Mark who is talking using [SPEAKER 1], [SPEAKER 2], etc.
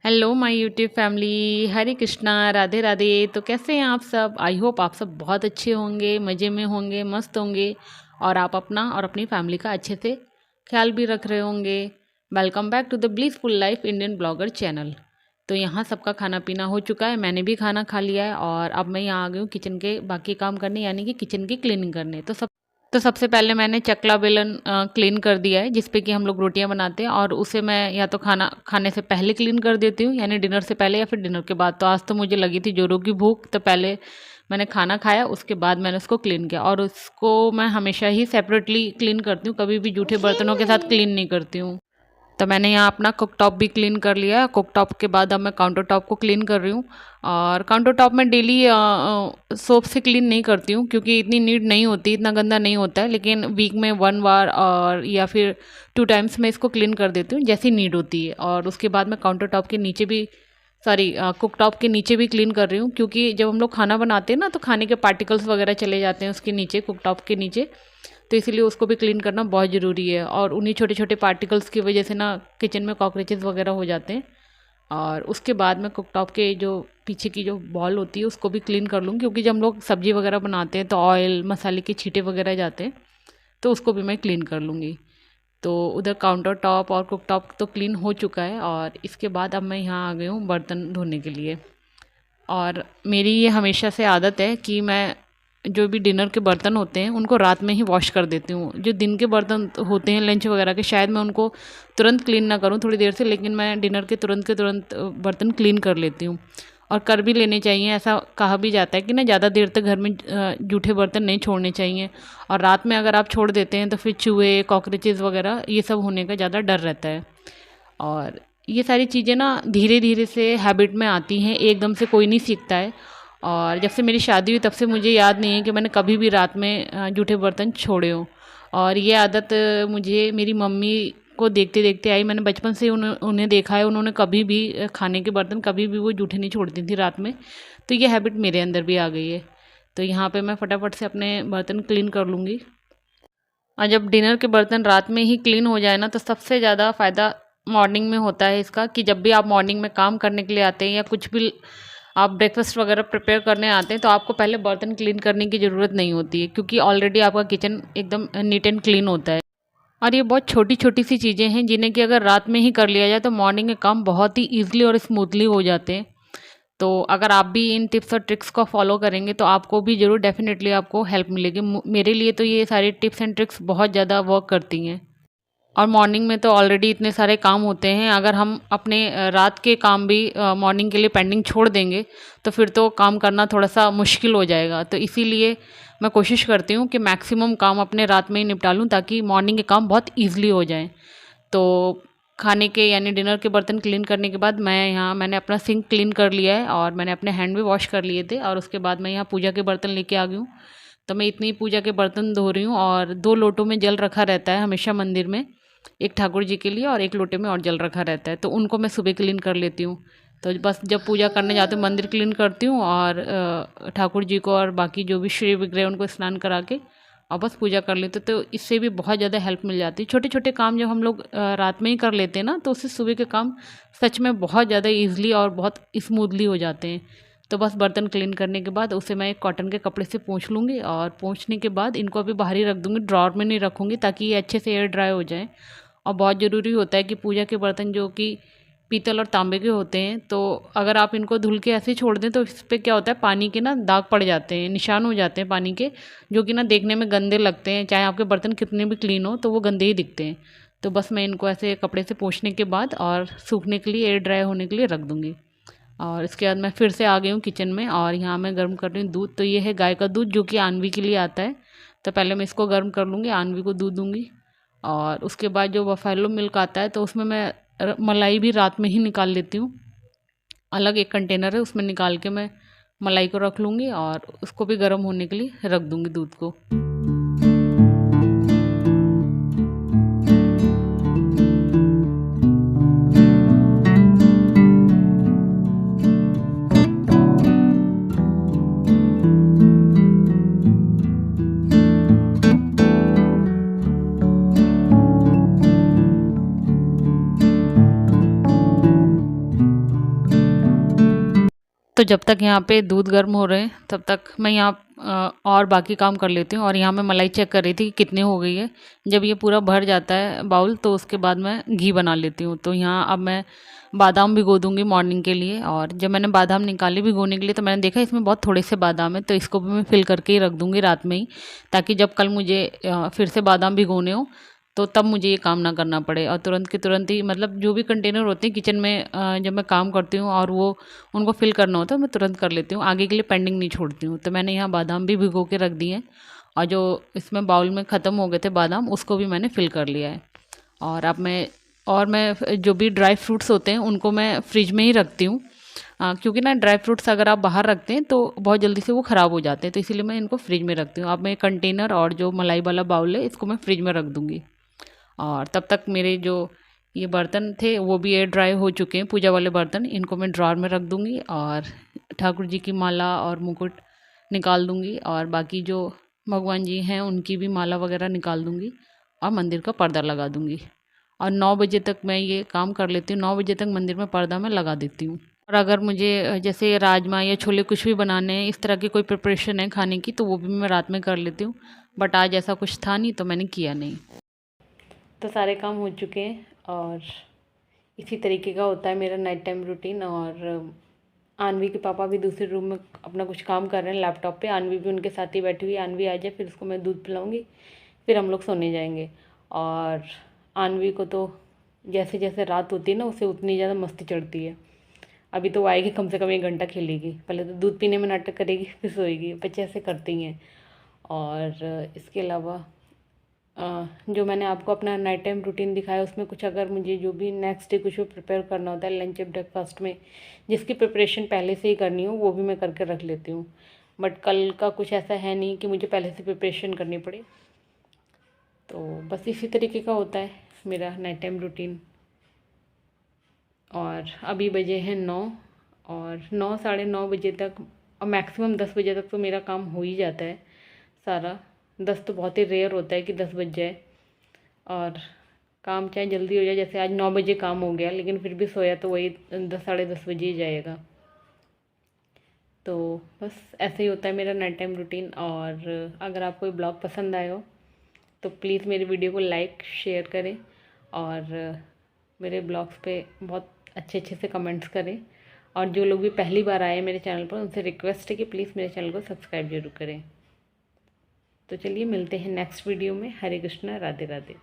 [SPEAKER 1] Hello my YouTube family, हरे कृष्णा, राधे राधे। तो कैसे हैं आप सब? आई होप आप सब बहुत अच्छे होंगे, मज़े में होंगे, मस्त होंगे और आप अपना और अपनी फैमिली का अच्छे से ख्याल भी रख रहे होंगे। Welcome back to the blissful life Indian blogger channel. तो यहाँ सबका खाना पीना हो चुका है, मैंने भी खाना खा लिया है और अब मैं यहाँ आ गई हूँ किचन के बाकी काम करने, यानी कि किचन की क्लीनिंग करने। तो सबसे पहले मैंने चकला बेलन क्लीन कर दिया है, जिस पे कि हम लोग रोटियां बनाते हैं, और उसे मैं या तो खाना खाने से पहले क्लीन कर देती हूँ, यानी डिनर से पहले या फिर डिनर के बाद। तो आज तो मुझे लगी थी जोरों की भूख, तो पहले मैंने खाना खाया, उसके बाद मैंने उसको क्लीन किया। और उसको मैं हमेशा ही सेपरेटली क्लीन करती हूँ, कभी भी जूठे बर्तनों के साथ क्लीन नहीं करती हूँ। तो मैंने यहाँ अपना कुक टॉप भी क्लीन कर लिया है। कुक टॉप के बाद अब मैं काउंटर टॉप को क्लीन कर रही हूँ। और काउंटर टॉप में डेली सोप से क्लीन नहीं करती हूँ, क्योंकि इतनी नीड नहीं होती, इतना गंदा नहीं होता है। लेकिन वीक में 1 बार और या फिर 2 टाइम्स मैं इसको क्लीन कर देती हूँ, जैसी नीड होती है। और उसके बाद मैं काउंटर टॉप के नीचे भी कुक टॉप के नीचे भी क्लीन कर रही हूँ, क्योंकि जब हम लोग खाना बनाते हैं ना, तो खाने के पार्टिकल्स वगैरह चले जाते हैं उसके नीचे, कुक टॉप के नीचे। तो इसीलिए उसको भी क्लीन करना बहुत ज़रूरी है। और उन्हीं छोटे छोटे पार्टिकल्स की वजह से ना किचन में कॉकरोचेस वगैरह हो जाते हैं। और उसके बाद मैं कुकटॉप के जो पीछे की जो बॉल होती है उसको भी क्लीन कर लूँगी, क्योंकि जब हम लोग सब्ज़ी वगैरह बनाते हैं तो ऑयल मसाले के छींटे वगैरह जाते हैं, तो उसको भी मैं क्लीन कर लूँगी। तो उधर काउंटर टॉप और कुकटॉप तो क्लीन हो चुका है। और इसके बाद अब मैं यहाँ आ गई हूँ बर्तन धोने के लिए। और मेरी ये हमेशा से आदत है कि मैं जो भी डिनर के बर्तन होते हैं उनको रात में ही वॉश कर देती हूँ। जो दिन के बर्तन होते हैं लंच वगैरह के, शायद मैं उनको तुरंत क्लीन ना करूँ थोड़ी देर से, लेकिन मैं डिनर के तुरंत बर्तन क्लीन कर लेती हूँ। और कर भी लेने चाहिए। ऐसा कहा भी जाता है कि ना ज़्यादा देर तक घर में जूठे बर्तन नहीं छोड़ने चाहिए। और रात में अगर आप छोड़ देते हैं तो फिर चूहे, कॉकरोचेस वगैरह ये सब होने का ज़्यादा डर रहता है। और ये सारी चीज़ें ना धीरे धीरे से हैबिट में आती हैं, एकदम से कोई नहीं सीखता है। और जब से मेरी शादी हुई तब से मुझे याद नहीं है कि मैंने कभी भी रात में जूठे बर्तन छोड़े हों। और ये आदत मुझे मेरी मम्मी को देखते देखते आई। मैंने बचपन से उन्हें देखा है, उन्होंने कभी भी खाने के बर्तन कभी भी वो जूठे नहीं छोड़ती थी रात में। तो ये हैबिट मेरे अंदर भी आ गई है। तो यहाँ पे मैं फटाफट से अपने बर्तन क्लीन कर लूँगी। और जब डिनर के बर्तन रात में ही क्लीन हो जाए ना, तो सबसे ज़्यादा फ़ायदा मॉर्निंग में होता है इसका, कि जब भी आप मॉर्निंग में काम करने के लिए आते हैं या कुछ भी आप ब्रेकफास्ट वगैरह प्रिपेयर करने आते हैं, तो आपको पहले बर्तन क्लीन करने की ज़रूरत नहीं होती है, क्योंकि ऑलरेडी आपका किचन एकदम नीट एंड क्लीन होता है। और ये बहुत छोटी छोटी सी चीज़ें हैं जिन्हें कि अगर रात में ही कर लिया जाए तो मॉर्निंग के काम बहुत ही ईजिली और स्मूथली हो जाते हैं। तो अगर आप भी इन टिप्स और ट्रिक्स को फॉलो करेंगे तो आपको भी ज़रूर डेफिनेटली आपको हेल्प मिलेगी। मेरे लिए तो ये सारी टिप्स एंड ट्रिक्स बहुत ज़्यादा वर्क करती हैं। और मॉर्निंग में तो ऑलरेडी इतने सारे काम होते हैं, अगर हम अपने रात के काम भी मॉर्निंग के लिए पेंडिंग छोड़ देंगे तो फिर तो काम करना थोड़ा सा मुश्किल हो जाएगा। तो इसीलिए मैं कोशिश करती हूँ कि मैक्सिमम काम अपने रात में ही निपटा लूँ, ताकि मॉर्निंग के काम बहुत ईजिली हो जाएँ। तो खाने के यानी डिनर के बर्तन क्लीन करने के बाद मैंने अपना सिंक क्लीन कर लिया है, और मैंने अपने हैंड भी वॉश कर लिए थे। और उसके बाद मैं यहाँ पूजा के बर्तन लेके आ गई हूँ। तो मैं इतनी पूजा के बर्तन धो रही हूँ, और 2 लोटों में जल रखा रहता है हमेशा मंदिर में, एक ठाकुर जी के लिए और एक लोटे में और जल रखा रहता है, तो उनको मैं सुबह क्लीन कर लेती हूँ। तो बस जब पूजा करने जाती हूँ मंदिर क्लीन करती हूँ, और ठाकुर जी को और बाकी जो भी श्री विग्रह उनको स्नान करा के और बस पूजा कर लेते। तो इससे भी बहुत ज़्यादा हेल्प मिल जाती है। छोटे छोटे काम जब हम लोग रात में ही कर लेते हैं ना, तो उससे सुबह के काम सच में बहुत ज़्यादा ईजिली और बहुत स्मूथली हो जाते हैं। तो बस बर्तन क्लीन करने के बाद उसे मैं एक कॉटन के कपड़े से पोंछ लूँगी, और पोंछने के बाद इनको अभी बाहर ही रख दूँगी, ड्रॉर में नहीं रखूँगी, ताकि ये अच्छे से एयर ड्राई हो जाए। और बहुत ज़रूरी होता है कि पूजा के बर्तन जो कि पीतल और तांबे के होते हैं, तो अगर आप इनको धुल के ऐसे ही छोड़ दें तो इस पे क्या होता है, पानी के ना दाग पड़ जाते हैं, निशान हो जाते हैं पानी के, जो कि ना देखने में गंदे लगते हैं। चाहे आपके बर्तन कितने भी क्लीन हो तो वो गंदे ही दिखते हैं। तो बस मैं इनको ऐसे कपड़े से पोंछने के बाद और सूखने के लिए, एयर ड्राई होने के लिए रख दूँगी। और इसके बाद मैं फिर से आ गई हूँ किचन में, और यहाँ मैं गर्म कर रही हूँ दूध। तो ये है गाय का दूध, जो कि आनवी के लिए आता है। तो पहले मैं इसको गर्म कर लूँगी, आनवी को दूध दूँगी। और उसके बाद जो बफेलो मिल्क आता है, तो उसमें मैं मलाई भी रात में ही निकाल लेती हूँ। अलग एक कंटेनर है, उसमें निकाल के मैं मलाई को रख लूँगी, और उसको भी गर्म होने के लिए रख दूँगी दूध को। तो जब तक यहाँ पे दूध गर्म हो रहे हैं तब तक मैं यहाँ और बाकी काम कर लेती हूँ। और यहाँ मैं मलाई चेक कर रही थी कि कितनी हो गई है। जब ये पूरा भर जाता है बाउल तो उसके बाद मैं घी बना लेती हूँ। तो यहाँ अब मैं बादाम भिगो दूँगी मॉर्निंग के लिए। और जब मैंने बादाम निकाले भिगोने के लिए तो मैंने देखा इसमें बहुत थोड़े से बादाम है, तो इसको भी मैं फिल करके ही रख दूँगी रात में ही, ताकि जब कल मुझे फिर से बादाम भिगोने हो तो तब मुझे ये काम ना करना पड़े। और तुरंत के तुरंत ही, मतलब जो भी कंटेनर होते हैं किचन में जब मैं काम करती हूँ और वो उनको फिल करना होता है मैं तुरंत कर लेती हूँ, आगे के लिए पेंडिंग नहीं छोड़ती हूँ। तो मैंने यहाँ बादाम भी भिगो के रख दिए हैं और जो इसमें बाउल में ख़त्म हो गए थे बादाम उसको भी मैंने फिल कर लिया है। और अब मैं जो भी ड्राई फ्रूट्स होते हैं उनको मैं फ्रिज में ही रखती हूँ, क्योंकि ना ड्राई फ्रूट्स अगर आप बाहर रखते हैं तो बहुत जल्दी से वो ख़राब हो जाते हैं, तो इसीलिए मैं इनको फ्रिज में रखती हूँ। अब मैं कंटेनर और जो मलाई वाला बाउल है इसको मैं फ्रिज में रख दूँगी। और तब तक मेरे जो ये बर्तन थे वो भी एयर ड्राई हो चुके हैं, पूजा वाले बर्तन, इनको मैं ड्रॉर में रख दूँगी। और ठाकुर जी की माला और मुकुट निकाल दूँगी और बाकी जो भगवान जी हैं उनकी भी माला वगैरह निकाल दूँगी और मंदिर का पर्दा लगा दूँगी। और 9 बजे तक मैं ये काम कर लेती हूँ, 9 बजे तक मंदिर में पर्दा मैं लगा देती हूँ। और अगर मुझे जैसे राजमा या छोले कुछ भी बनाने हैं, इस तरह की कोई प्रिपरेशन है खाने की, तो वो भी मैं रात में कर लेती हूँ। बट आज ऐसा कुछ था नहीं तो मैंने किया नहीं। तो सारे काम हो चुके हैं और इसी तरीके का होता है मेरा नाइट टाइम रूटीन। और आनवी के पापा भी दूसरे रूम में अपना कुछ काम कर रहे हैं लैपटॉप पे, आनवी भी उनके साथ ही बैठी हुई है। आनवी आ जाए फिर उसको मैं दूध पिलाऊंगी, फिर हम लोग सोने जाएंगे। और आनवी को तो जैसे जैसे रात होती है ना उसे उतनी ज़्यादा मस्ती चढ़ती है। अभी तो वो आएगी कम से कम 1 घंटा खेलेगी, पहले तो दूध पीने में नाटक करेगी फिर सोएगी, बच्चे ऐसे करते ही हैं। और इसके अलावा जो मैंने आपको अपना नाइट टाइम रूटीन दिखाया उसमें कुछ अगर मुझे जो भी नेक्स्ट डे कुछ भी प्रिपेयर करना होता है लंच ब्रेकफास्ट में, जिसकी प्रिपरेशन पहले से ही करनी हो वो भी मैं करके रख लेती हूँ। बट कल का कुछ ऐसा है नहीं कि मुझे पहले से प्रिपरेशन करनी पड़े। तो बस इसी तरीके का होता है मेरा नाइट टाइम रूटीन। और अभी बजे हैं 9 और 9 साढ़े 9 बजे तक और मैक्सिमम 10 बजे तक तो मेरा काम हो ही जाता है सारा। 10 तो बहुत ही रेयर होता है कि 10 बज जाए। और काम चाहे जल्दी हो जाए, जैसे आज 9 बजे काम हो गया लेकिन फिर भी सोया तो वही 10 साढ़े 10 बजे ही जाएगा। तो बस ऐसे ही होता है मेरा नाइट टाइम रूटीन। और अगर आपको ये ब्लॉग पसंद आए हो तो प्लीज़ मेरी वीडियो को लाइक शेयर करें और मेरे ब्लॉग्स पे बहुत अच्छे अच्छे से कमेंट्स करें। और जो लोग भी पहली बार आए मेरे चैनल पर उनसे रिक्वेस्ट है कि प्लीज़ मेरे चैनल को सब्सक्राइब जरूर करें। तो चलिए मिलते हैं नेक्स्ट वीडियो में। हरे कृष्णा, राधे राधे।